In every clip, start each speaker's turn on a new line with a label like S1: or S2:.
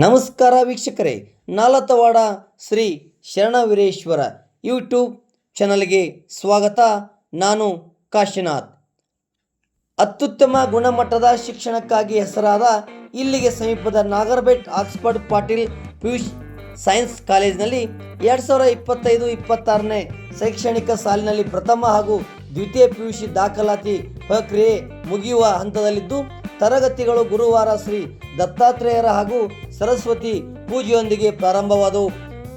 S1: ನಮಸ್ಕಾರ ವೀಕ್ಷಕರೇ, ನಾಲತವಾಡ ಶ್ರೀ ಶರಣವೀರೇಶ್ವರ ಯೂಟ್ಯೂಬ್ ಚಾನಲ್ಗೆ ಸ್ವಾಗತ. ನಾನು ಕಾಶಿನಾಥ್. ಅತ್ಯುತ್ತಮ ಗುಣಮಟ್ಟದ ಶಿಕ್ಷಣಕ್ಕಾಗಿ ಹೆಸರಾದ ಇಲ್ಲಿಗೆ ಸಮೀಪದ ನಾಗರಬೆಟ್ ಆಕ್ಸ್ಫರ್ಡ್ ಪಾಟೀಲ್ ಪಿಯುಸಿ ಸೈನ್ಸ್ ಕಾಲೇಜಿನಲ್ಲಿ 2025-26ನೇ ಶೈಕ್ಷಣಿಕ ಸಾಲಿನಲ್ಲಿ ಪ್ರಥಮ ಹಾಗೂ ದ್ವಿತೀಯ ಪಿಯುಸಿ ದಾಖಲಾತಿ ಪ್ರಕ್ರಿಯೆ ಮುಗಿಯುವ ಹಂತದಲ್ಲಿದ್ದು, ತರಗತಿಗಳು ಗುರುವಾರ ಶ್ರೀ ದತ್ತಾತ್ರೇಯರ ಹಾಗೂ ಸರಸ್ವತಿ ಪೂಜೆಯೊಂದಿಗೆ ಪ್ರಾರಂಭವಾದವು.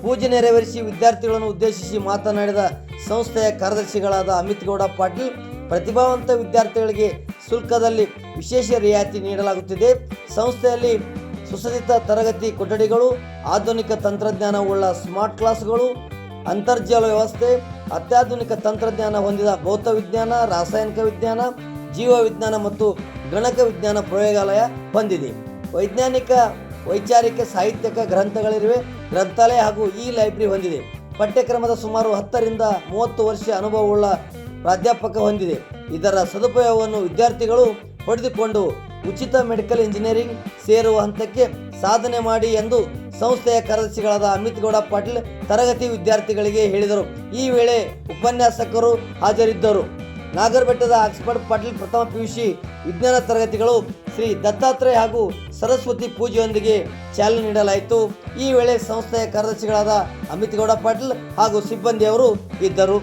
S1: ಪೂಜೆ ನೆರವೇರಿಸಿ ವಿದ್ಯಾರ್ಥಿಗಳನ್ನು ಉದ್ದೇಶಿಸಿ ಮಾತನಾಡಿದ ಸಂಸ್ಥೆಯ ಕಾರ್ಯದರ್ಶಿಗಳಾದ ಅಮಿತ್ ಗೌಡ ಪಾಟೀಲ್, ಪ್ರತಿಭಾವಂತ ವಿದ್ಯಾರ್ಥಿಗಳಿಗೆ ಶುಲ್ಕದಲ್ಲಿ ವಿಶೇಷ ರಿಯಾಯಿತಿ ನೀಡಲಾಗುತ್ತಿದೆ. ಸಂಸ್ಥೆಯಲ್ಲಿ ಸುಸಜ್ಜಿತ ತರಗತಿ ಕೊಠಡಿಗಳು, ಆಧುನಿಕ ತಂತ್ರಜ್ಞಾನವುಳ್ಳ ಸ್ಮಾರ್ಟ್ ಕ್ಲಾಸ್ಗಳು, ಅಂತರ್ಜಾಲ ವ್ಯವಸ್ಥೆ, ಅತ್ಯಾಧುನಿಕ ತಂತ್ರಜ್ಞಾನ ಹೊಂದಿದ ಭೌತವಿಜ್ಞಾನ, ರಾಸಾಯನಿಕ ವಿಜ್ಞಾನ, ಜೀವ ವಿಜ್ಞಾನ ಮತ್ತು ಗಣಕ ವಿಜ್ಞಾನ ಪ್ರಯೋಗಾಲಯ ಹೊಂದಿದೆ. ವೈಜ್ಞಾನಿಕ, ವೈಚಾರಿಕ, ಸಾಹಿತ್ಯಿಕ ಗ್ರಂಥಗಳಿವೆ. ಗ್ರಂಥಾಲಯ ಹಾಗೂ ಲೈಬ್ರರಿ ಹೊಂದಿದೆ. ಪಠ್ಯಕ್ರಮದ ಸುಮಾರು 10 ರಿಂದ 30 ವರ್ಷ ಅನುಭವವುಳ್ಳ ಪ್ರಾಧ್ಯಾಪಕ ಹೊಂದಿದೆ. ಇದರ ಸದುಪಯೋಗವನ್ನು ವಿದ್ಯಾರ್ಥಿಗಳು ಪಡೆದುಕೊಂಡು ಉಚಿತ ಮೆಡಿಕಲ್ ಇಂಜಿನಿಯರಿಂಗ್ ಸೇರುವ ಹಂತಕ್ಕೆ ಸಾಧನೆ ಮಾಡಿ ಎಂದು ಸಂಸ್ಥೆಯ ಕಾರ್ಯದರ್ಶಿಗಳಾದ ಅಮಿತ್ ಗೌಡ ಪಾಟೀಲ್ ತರಗತಿ ವಿದ್ಯಾರ್ಥಿಗಳಿಗೆ ಹೇಳಿದರು. ಈ ವೇಳೆ ಉಪನ್ಯಾಸಕರು ಹಾಜರಿದ್ದರು. ನಾಗರಬೆಟ್ಟದ ಆಕ್ಸ್ಫರ್ಡ್ ಪಾಟೀಲ್ ಪ್ರಥಮ ಪಿಯುಸಿ ವಿಜ್ಞಾನ ತರಗತಿಗಳು ಶ್ರೀ ದತ್ತಾತ್ರೇಯ ಹಾಗೂ ಸರಸ್ವತಿ ಪೂಜೆಯೊಂದಿಗೆ ಚಾಲನೆ ನೀಡಲಾಯಿತು. ಈ ವೇಳೆ ಸಂಸ್ಥೆಯ ಕಾರ್ಯದರ್ಶಿಗಳಾದ ಅಮಿತ್ ಗೌಡ ಪಾಟೀಲ್ ಹಾಗೂ ಸಿಬ್ಬಂದಿಯವರು ಇದ್ದರು.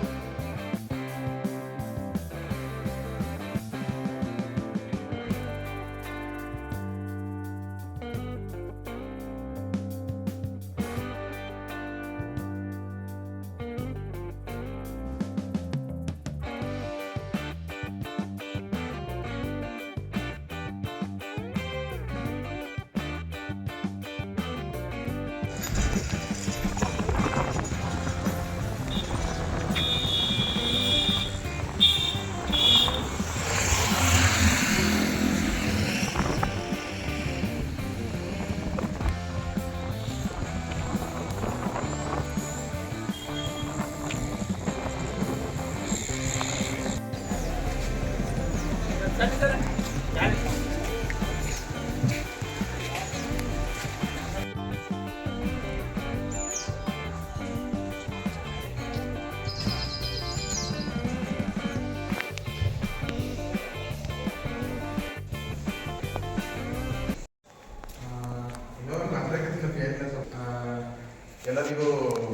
S2: ಎಲ್ಲರಿಗೂ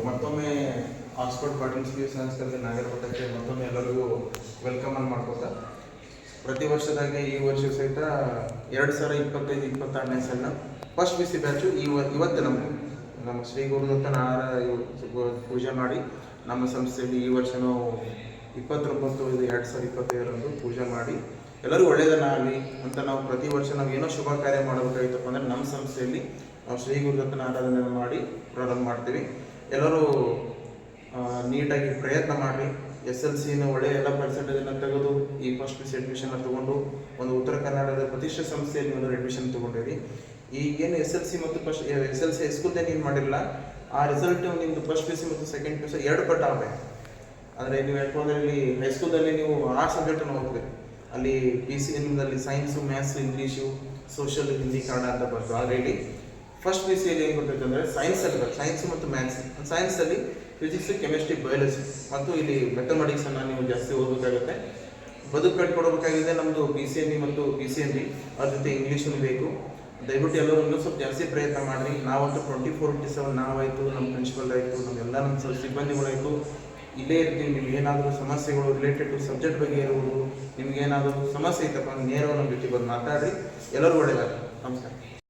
S2: ಮತ್ತೊಮ್ಮೆ Oxford Patil PUC science college ನಾಗರಬೆಟ್ಟಕ್ಕೆ ಮತ್ತೊಮ್ಮೆ ಎಲ್ಲರಿಗೂ ವೆಲ್ಕಮ್ ಅನ್ನು ಮಾಡ್ಕೋತಾ, ಪ್ರತಿ ವರ್ಷದಾಗೆ ಈ ವರ್ಷ ಸಹಿತ 2025-26ನೇ ಸಾಲಿನ ಫಸ್ಟ್ ಪಿಯುಸಿ ಬ್ಯಾಚು ಇವತ್ತು ನಮ್ಮ ಶ್ರೀ ಗುರುದತ್ತ ನಾರಾಯಣ ಪೂಜೆ ಮಾಡಿ ನಮ್ಮ ಸಂಸ್ಥೆಯಲ್ಲಿ ಈ ವರ್ಷ ನಾವು 29/5/2025 ಪೂಜೆ ಮಾಡಿ ಎಲ್ಲರೂ ಒಳ್ಳೆಯದನ್ನಾಗಲಿ ಅಂತ ನಾವು ಪ್ರತಿ ವರ್ಷ ನಾವು ಏನೋ ಶುಭ ಕಾರ್ಯ ಮಾಡಬೇಕಾಗಿತ್ತಪ್ಪ ಅಂದರೆ ನಮ್ಮ ಸಂಸ್ಥೆಯಲ್ಲಿ ನಾವು ಶ್ರೀ ಗುರುದತ್ತನ ಆರಾಧನೆ ಮಾಡಿ ಪ್ರಾರಂಭ ಮಾಡ್ತೀವಿ. ಎಲ್ಲರೂ ನೀಟಾಗಿ ಪ್ರಯತ್ನ ಮಾಡಿ SLCನ ಒಳ್ಳೆಯ ಎಲ್ಲ ಪರ್ಸೆಂಟೇಜನ್ನು ತೆಗೆದು ಈ ಫಸ್ಟ್ ಪಿಯುಸಿ ಅಡ್ಮಿಷನ್ನ ತೊಗೊಂಡು ಒಂದು ಉತ್ತರ ಕರ್ನಾಟಕದ ಪ್ರತಿಷ್ಠಿತ ಸಂಸ್ಥೆಯಲ್ಲಿ ಒಂದು ಅಡ್ಮಿಷನ್ ತೊಗೊಂಡಿರಿ. ಈಗೇನು SLC ಮತ್ತು SLC ಹೈಸ್ಕೂಲ್ದಾಗ ಏನು ಮಾಡಿಲ್ಲ, ಆ ರಿಸಲ್ಟ್ ನಿಮ್ಮದು ಫಸ್ಟ್ ಪಿಯುಸಿ ಮತ್ತು ಸೆಕೆಂಡ್ ಪಿಯುಸಿ 2 ಪಟ್ಟು ಆಗಬೇಕು. ಅಂದರೆ ನೀವು ಹೇಳ್ಕೊಂಡ್ರೆ ಇಲ್ಲಿ ಹೈಸ್ಕೂಲಲ್ಲಿ ನೀವು 6 ಸಬ್ಜೆಕ್ಟನ್ನು ಓದ್ಬೇಕು. ಅಲ್ಲಿ PCMದಲ್ಲಿ science, maths, English, social, Hindi, Kannada ಅಂತ ಬರ್ತದೆ. ಆಲ್ರೆಡಿ ಫಸ್ಟ್ ಪಿಯುಸಿಯಲ್ಲಿ ಏನು ಬರ್ತೈತೆ ಅಂದರೆ ಸೈನ್ಸಲ್ಲಿ ಬರ್ತದೆ, ಸೈನ್ಸು ಮತ್ತು ಮ್ಯಾಥ್ಸ್. ಸೈನ್ಸಲ್ಲಿ ಫಿಸಿಕ್ಸ್, ಕೆಮಿಸ್ಟ್ರಿ, ಬಯಾಲಜಿ ಮತ್ತು ಇಲ್ಲಿ ಮ್ಯಾಥಮೆಟಿಕ್ಸನ್ನು ನೀವು ಜಾಸ್ತಿ ಓದಬೇಕಾಗುತ್ತೆ. ಬದುಕು ಕಟ್ಕೊಡ್ಬೇಕಾಗಿದೆ ನಮ್ಮದು PCME ಮತ್ತು PCMB, ಅದ್ರ ಜೊತೆ ಇಂಗ್ಲೀಷು ಬೇಕು. ದಯವಿಟ್ಟು ಎಲ್ಲರೂ ಇನ್ನೂ ಸ್ವಲ್ಪ ಜಾಸ್ತಿ ಪ್ರಯತ್ನ ಮಾಡಿರಿ. ನಾವಂತೂ 24/7 ನಾವಾಯಿತು, ನಮ್ಮ ಪ್ರಿನ್ಸಿಪಲ್ ಆಯಿತು, ನಮ್ಮೆಲ್ಲ ನಮ್ಮ ಸಿಬ್ಬಂದಿಗಳಾಯಿತು ಇಲ್ಲೇ ಇರ್ತೀವಿ. ನಿಮ್ಗೆ ಏನಾದರೂ ಸಮಸ್ಯೆಗಳು ರಿಲೇಟೆಡ್ ಟು ಸಬ್ಜೆಕ್ಟ್ ಬಗ್ಗೆ ಇರುವುದು, ನಿಮ್ಗೆ ಏನಾದರೂ ಸಮಸ್ಯೆ ಇತ್ತಪ್ಪ ನೇರವಾಗಿ ನಮ್ಮ ಜೊತೆ ಬಂದು ಮಾತಾಡಿ. ಎಲ್ಲರೂ ಒಳ್ಳೆಯದಾಗಲಿ. ನಮಸ್ಕಾರ.